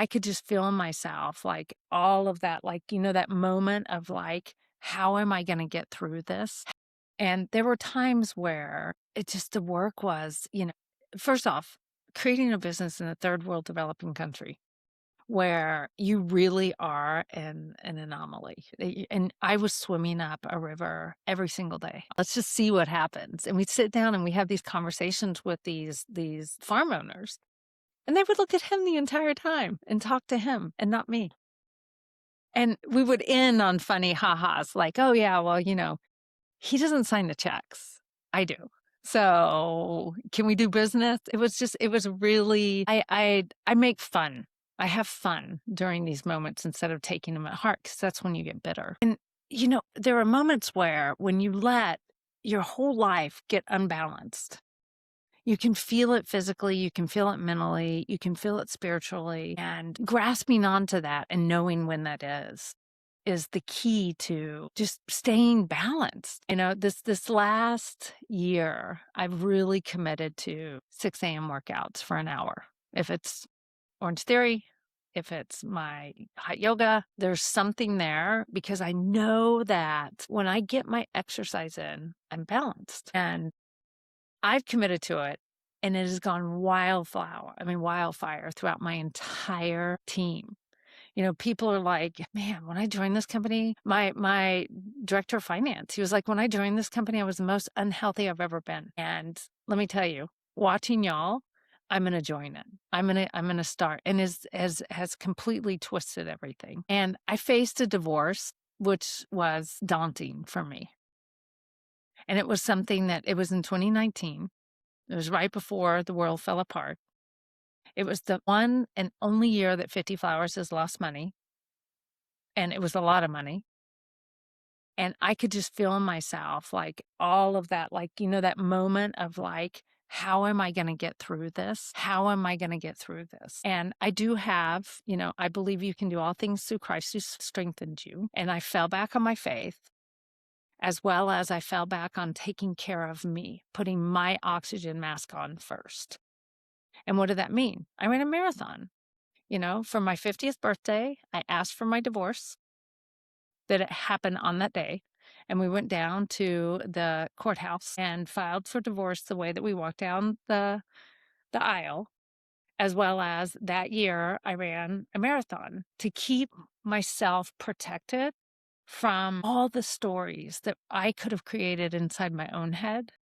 I could just feel in myself like all of that, like, that moment of like, how am I going to get through this? And there were times where it just, the work was, first off, creating a business in a third world developing country where you really are an anomaly. And I was swimming up a river every single day. Let's just see what happens. And we'd sit down and we have these conversations with these farm owners. And they would look at him the entire time and talk to him and not me. And we would end on funny ha-has like, oh yeah, well, he doesn't sign the checks. I do. So can we do business? It was really, I make fun. I have fun during these moments instead of taking them at heart, because that's when you get bitter. And, there are moments where when you let your whole life get unbalanced, you can feel it physically, you can feel it mentally, you can feel it spiritually, and grasping onto that and knowing when that is the key to just staying balanced. This last year, I've really committed to 6 a.m. workouts for an hour. If it's Orange Theory, if it's my hot yoga, there's something there because I know that when I get my exercise in, I'm balanced. And I've committed to it, and it has gone wildfire throughout my entire team. People are like, man, when I joined this company, my director of finance, he was like, when I joined this company, I was the most unhealthy I've ever been. And let me tell you, watching y'all, I'm going to join it. I'm going to start. And has completely twisted everything. And I faced a divorce, which was daunting for me. And it was something that it was in 2019. It was right before the world fell apart. It was the one and only year that 50 Flowers has lost money. And it was a lot of money. And I could just feel in myself like all of that, like, that moment of like, how am I going to get through this? How am I going to get through this? And I do have, I believe you can do all things through Christ who strengthened you. And I fell back on my faith, as well as I fell back on taking care of me, putting my oxygen mask on first. And what did that mean? I ran a marathon. For my 50th birthday, I asked for my divorce, that it happened on that day. And we went down to the courthouse and filed for divorce the way that we walked down the aisle, as well as that year I ran a marathon to keep myself protected from all the stories that I could have created inside my own head